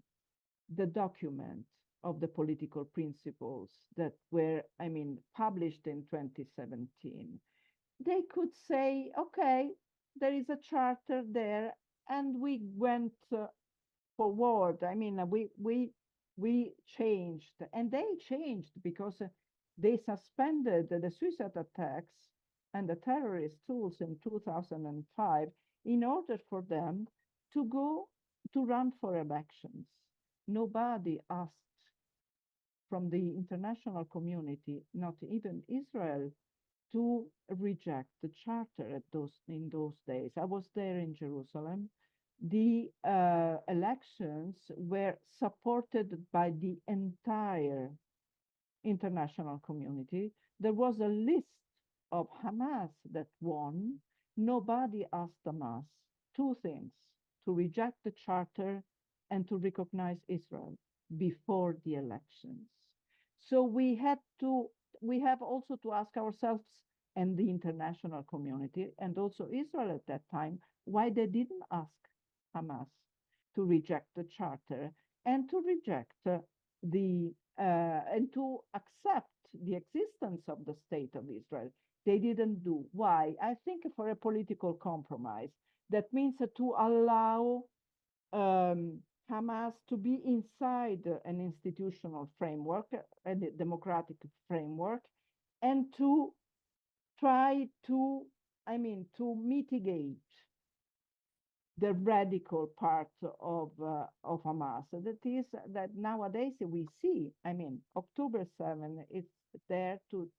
the document of the political principles that were, published in 2017. They could say, okay, there is a charter there, and we went forward. We changed, and they changed because they suspended the suicide attacks and the terrorist tools in 2005 in order for them to go to run for elections. Nobody asked from the international community, not even Israel, to reject the charter in those days. I was there in Jerusalem. The elections were supported by the entire international community. There was a list of Hamas that won. Nobody asked Hamas two things: to reject the charter and to recognize Israel before the elections. So we have also to ask ourselves and the international community and also Israel at that time, why they didn't ask Hamas to reject the charter and to reject and to accept the existence of the state of Israel. They didn't do. Why? I think for a political compromise. That means to allow Hamas to be inside an institutional framework, a democratic framework, and to try to, to mitigate the radical part of Hamas. That is that nowadays we see, October 7 is there to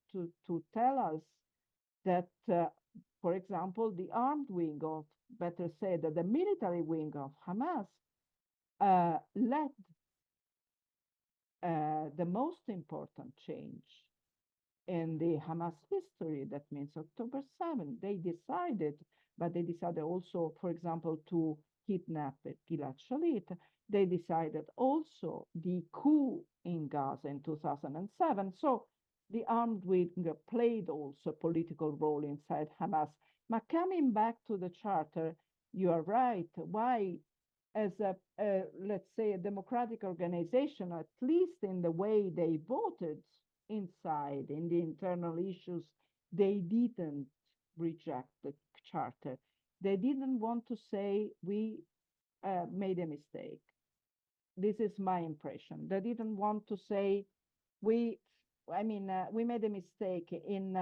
tell us that, for example, the armed wing of, better said, the military wing of Hamas led the most important change in the Hamas history. That means October 7. They decided, but they decided also, for example, to kidnap Gilad Shalit. They decided also the coup in Gaza in 2007. So the armed wing played also a political role inside Hamas. But coming back to the charter, you are right. Why, as let's say, a democratic organization, at least in the way they voted inside, in the internal issues, they didn't reject the charter. They didn't want to say, we made a mistake. This is my impression. They didn't want to say, we made a mistake in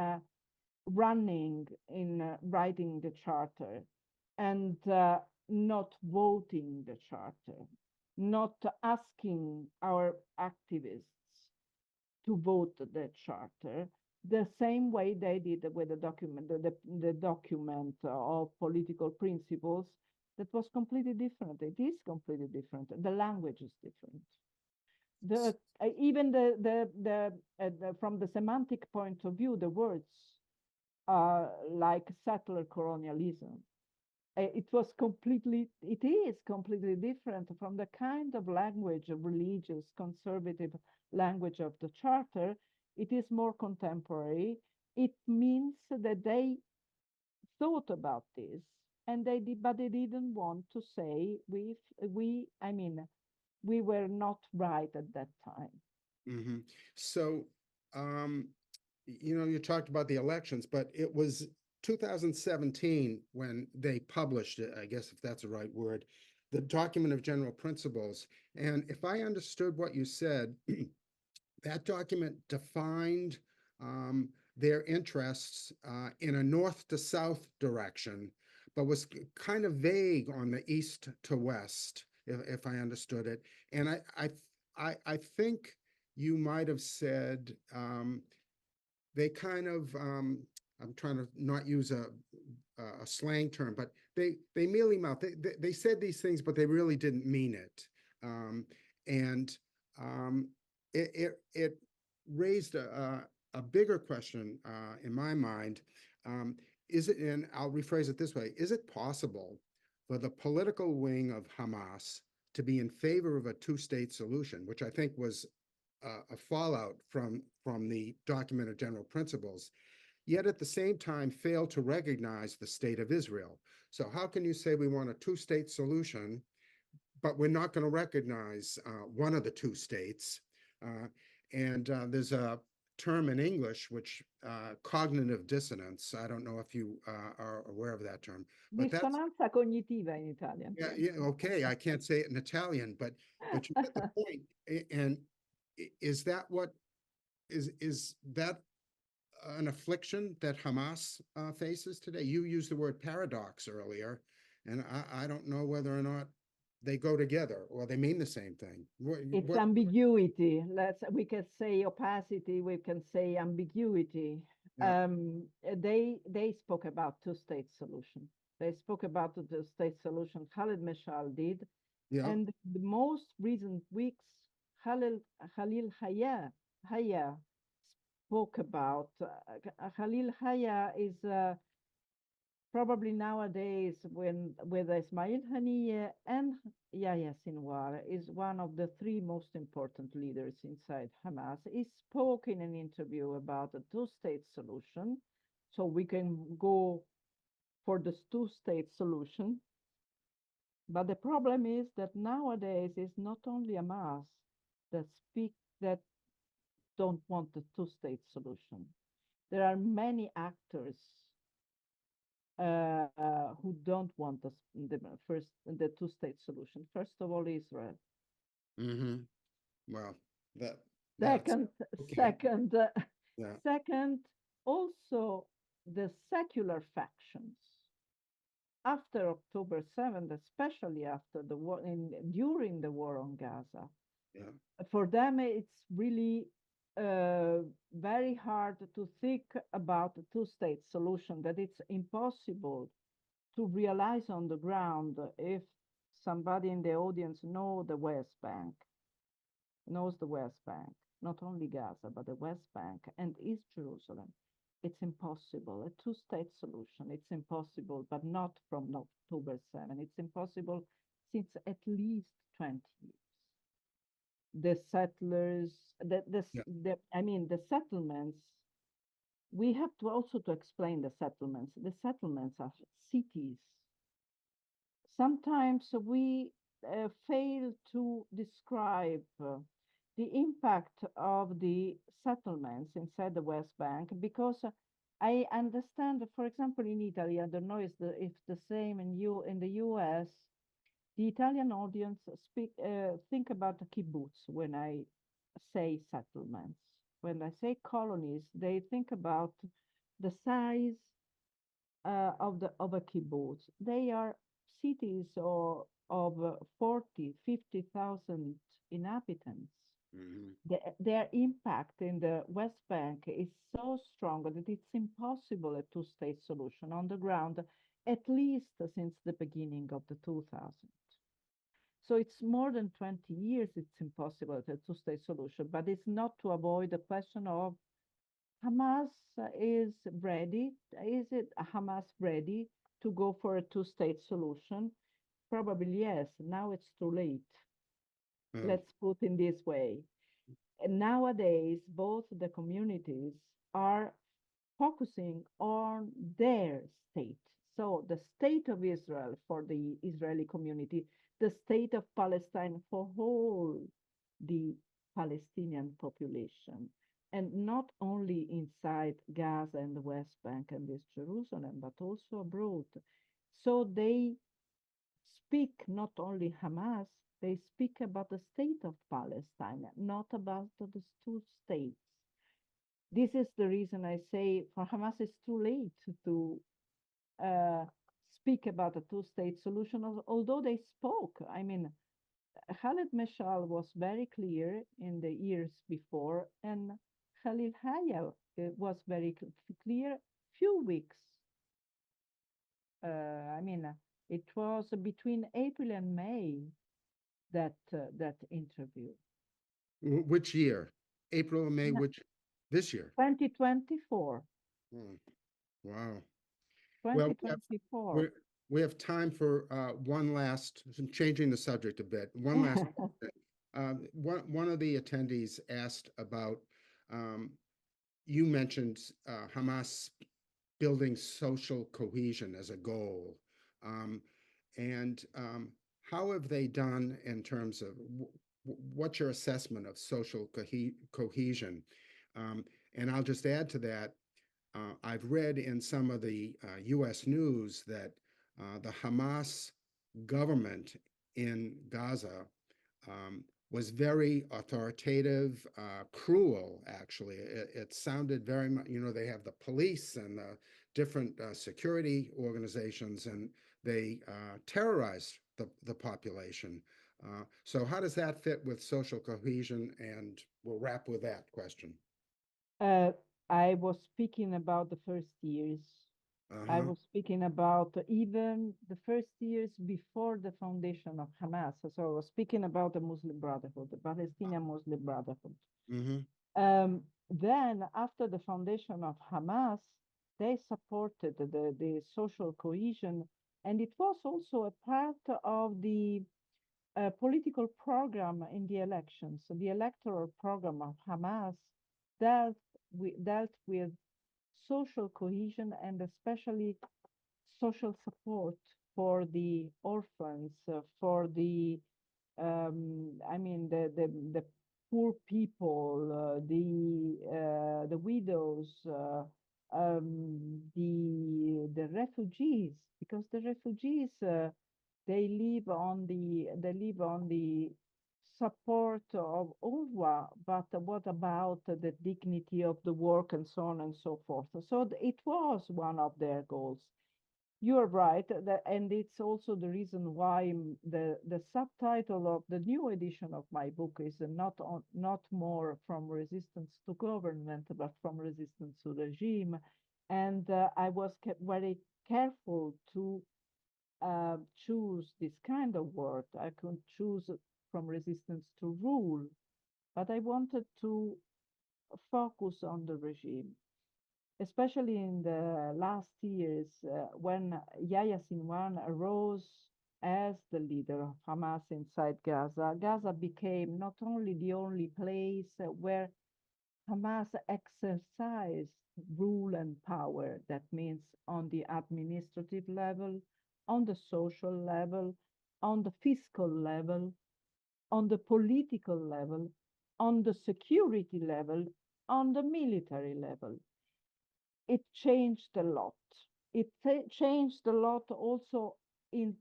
writing the charter and not voting the charter, not asking our activists to vote the charter, the same way they did with the document, the document of political principles that was completely different. It is completely different. The language is different. Even from the semantic point of view, the words like settler colonialism, it is completely different from the kind of language, of religious, conservative language of the charter. It is more contemporary. It means that they thought about this, and they did, but they didn't want to say we were not right at that time. Mhm. So, you talked about the elections, but it was 2017 when they published it, I guess if that's the right word, the document of general principles. And if I understood what you said, that document defined their interests in a north to south direction, but was kind of vague on the east to west, if I understood it. And I think you might have said they kind of I'm trying to not use a slang term, but they mealy mouth. They said these things, but they really didn't mean it. And it raised a bigger question in my mind. Is it, and I'll rephrase it this way, is it possible for the political wing of Hamas to be in favor of a two-state solution, which I think was a fallout from the document of general principles, yet at the same time fail to recognize the state of Israel? So how can you say we want a two-state solution, but we're not going to recognize one of the two states? And there's a term in English, which cognitive dissonance. I don't know if you are aware of that term, but that's Dissonanza cognitiva in Italian. yeah, okay. I can't say it in Italian, but you get the point. And is that what is that an affliction that Hamas faces today? You used the word paradox earlier, and I don't know whether or not they go together or they mean the same thing. It's ambiguity. We can say opacity, we can say ambiguity. Yeah. They spoke about two-state solution. They spoke about the two-state solution. Khalid Meshal did. Yeah. And the most recent weeks, Khalil Haya spoke about. Khalil Haya is probably nowadays, when with Ismail Haniyeh and Yahya Sinwar, is one of the three most important leaders inside Hamas. He spoke in an interview about a two-state solution, so we can go for this two-state solution. But the problem is that nowadays it's not only Hamas that don't want the two-state solution. There are many actors who don't want the two-state solution. First of all, Israel. Mm-hmm. Well, that's Second, okay. second, Yeah. second, also the secular factions after October 7th, especially after the war, during the war on Gaza. Yeah. For them, it's really very hard to think about a two-state solution, that it's impossible to realize on the ground. If somebody in the audience knows the West Bank, not only Gaza, but the West Bank and East Jerusalem, it's impossible. A two-state solution, it's impossible, but not from October 7. It's impossible since at least 20 years. The settlers, Yeah. the settlements, we have to also to explain the settlements. The settlements are cities. Sometimes we fail to describe the impact of the settlements inside the West Bank, because I understand, for example, in Italy, I don't know if the same in the US, the Italian audience think about the kibbutz when I say settlements. When I say colonies, they think about the size of a kibbutz. They are cities of 40, 50,000 inhabitants. Mm-hmm. Their impact in the West Bank is so strong that it's impossible a two-state solution on the ground, at least since the beginning of the 2000s. So it's more than 20 years it's impossible a two-state solution, but it's not to avoid the question of Hamas is ready. Is it Hamas ready to go for a two-state solution? Probably yes. Now it's too late. Oh. Let's put in this way. And nowadays, both the communities are focusing on their state. So the state of Israel for the Israeli community, the state of Palestine for all the Palestinian population, and not only inside Gaza and the West Bank and East Jerusalem, but also abroad. So they speak not only Hamas, they speak about the state of Palestine, not about the two states. This is the reason I say for Hamas it's too late to uh, speak about a two-state solution, although they spoke. I mean, Khaled Meshal was very clear in the years before, and Khalil Haya was very clear few weeks. I mean, it was between April and May that interview. Which year? April or May? Which this year? 2024. Oh, wow. Well, 2024. we have time for one last, changing the subject a bit. One last question. One of the attendees asked about, you mentioned Hamas building social cohesion as a goal. And how have they done in terms of what's your assessment of social cohesion? And I'll just add to that, I've read in some of the US news that the Hamas government in Gaza was very authoritative, cruel, actually. It sounded very much, they have the police and the different security organizations, and they terrorized the population. So how does that fit with social cohesion? And we'll wrap with that question. I was speaking about the first years. I was speaking about even the first years before the foundation of Hamas. So I was speaking about the Muslim Brotherhood, the Palestinian Muslim Brotherhood. Then, after the foundation of Hamas, they supported the social cohesion, and it was also a part of the political program in the elections. So the electoral program of Hamas dealt with social cohesion and especially social support for the orphans, for the poor people, the widows, the refugees, because the refugees they live on the support of UNRWA, but what about the dignity of the work and so on and so forth? So it was one of their goals. You're right, and it's also the reason why the subtitle of the new edition of my book is not more from resistance to government, but from resistance to regime. And I was very careful to choose this kind of word. I could choose from resistance to rule, but I wanted to focus on the regime, especially in the last years when Yahya Sinwar arose as the leader of Hamas inside Gaza. Gaza became not only the only place where Hamas exercised rule and power, that means on the administrative level, on the social level, on the fiscal level, on the political level, on the security level, on the military level. It changed a lot. It changed a lot also in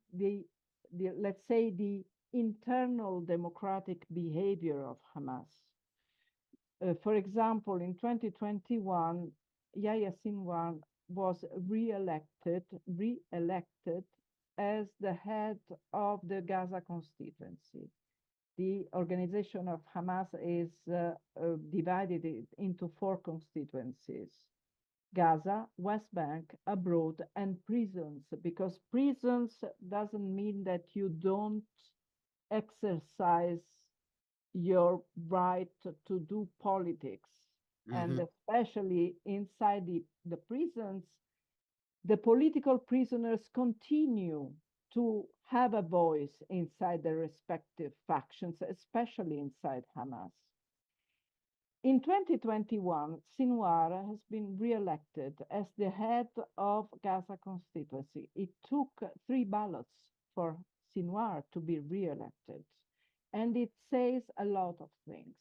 let's say, the internal democratic behavior of Hamas. For example, in 2021, Yahya Sinwar was re-elected as the head of the Gaza constituency. The organization of Hamas is divided into 4 constituencies: Gaza, West Bank, abroad, and prisons, because prisons doesn't mean that you don't exercise your right to do politics. And especially inside the prisons, the political prisoners continue to have a voice inside their respective factions, especially inside Hamas. In 2021, Sinwar has been re-elected as the head of Gaza constituency. It took 3 ballots for Sinwar to be re-elected. And it says a lot of things.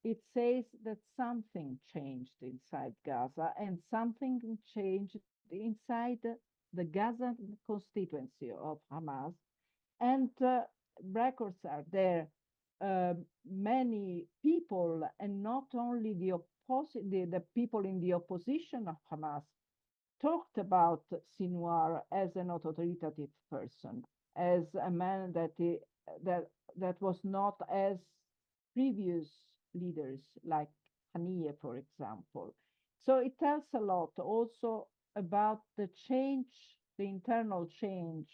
It says that something changed inside Gaza and something changed inside the Gaza constituency of Hamas. And records are there. Many people, and not only the people in the opposition of Hamas, talked about Sinwar as an authoritative person, as a man that was not as previous leaders like Haniyeh, for example. So it tells a lot also about the change, the internal change,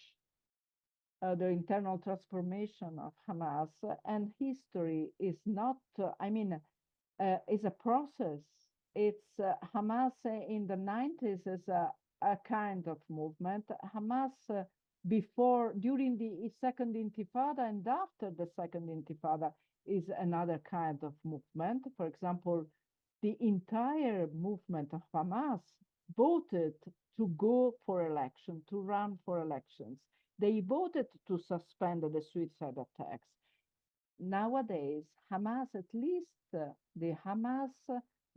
the internal transformation of Hamas. And history is not, is a process. It's Hamas in the 90s is a kind of movement. Hamas during the Second Intifada and after the Second Intifada is another kind of movement. For example, the entire movement of Hamas voted to go for election, to run for elections. They voted to suspend the suicide attacks. Nowadays, Hamas, at least the Hamas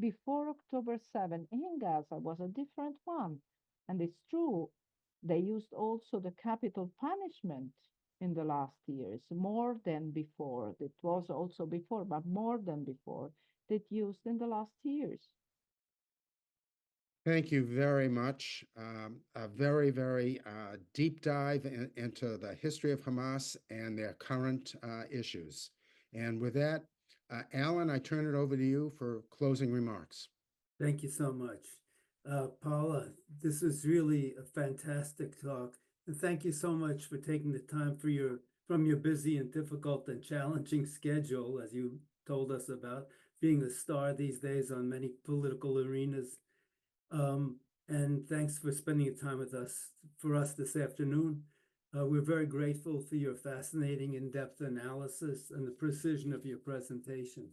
before October 7 in Gaza was a different one. And it's true, they used also the capital punishment in the last years, more than before. It was also before, but more than before, that used in the last years. Thank you very much. A very, very deep dive into the history of Hamas and their current issues. And with that, Alan, I turn it over to you for closing remarks. Thank you so much. Paula, this was really a fantastic talk. And thank you so much for taking the time from your busy and difficult and challenging schedule, as you told us about, being a star these days on many political arenas. And thanks for spending time with us this afternoon. We're very grateful for your fascinating in-depth analysis and the precision of your presentation.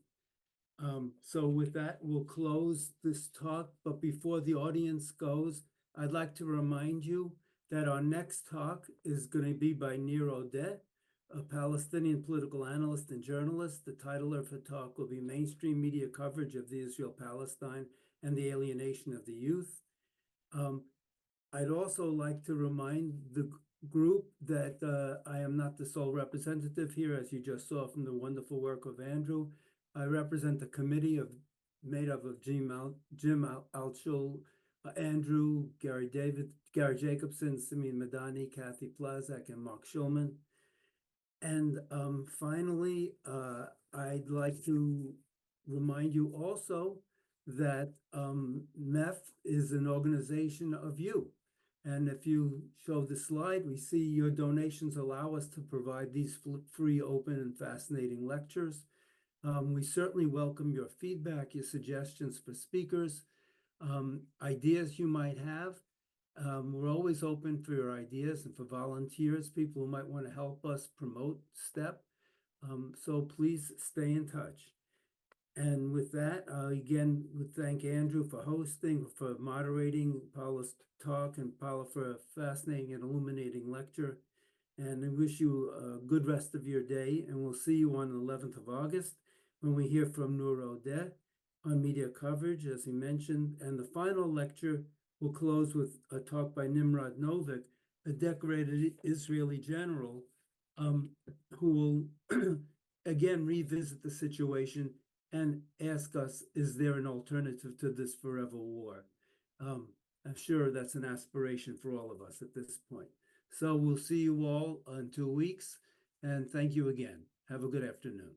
So with that, we'll close this talk. But before the audience goes, I'd like to remind you that our next talk is going to be by Nir Odeh, a Palestinian political analyst and journalist. The title of her talk will be Mainstream Media Coverage of the Israel-Palestine and the Alienation of the Youth. I'd also like to remind the group that I am not the sole representative here, as you just saw from the wonderful work of Andrew. I represent the committee made up of Jim Altschul, Andrew, Gary Jacobson, Simeon Madani, Kathy Plazak, and Mark Schulman. And finally, I'd like to remind you also that MEF is an organization of you. And if you show the slide, we see your donations allow us to provide these free, open, and fascinating lectures. We certainly welcome your feedback, your suggestions for speakers, ideas you might have. We're always open for your ideas and for volunteers, people who might want to help us promote STEP. So please stay in touch. And with that, again, would thank Andrew for hosting, for moderating Paula's talk, and Paula for a fascinating and illuminating lecture. And I wish you a good rest of your day. And we'll see you on the 11th of August when we hear from Nur Odeh on media coverage, as he mentioned. And the final lecture will close with a talk by Nimrod Novik, a decorated Israeli general, who will again revisit the situation and ask us, is there an alternative to this forever war? I'm sure that's an aspiration for all of us at this point. So we'll see you all in 2 weeks, and thank you again. Have a good afternoon.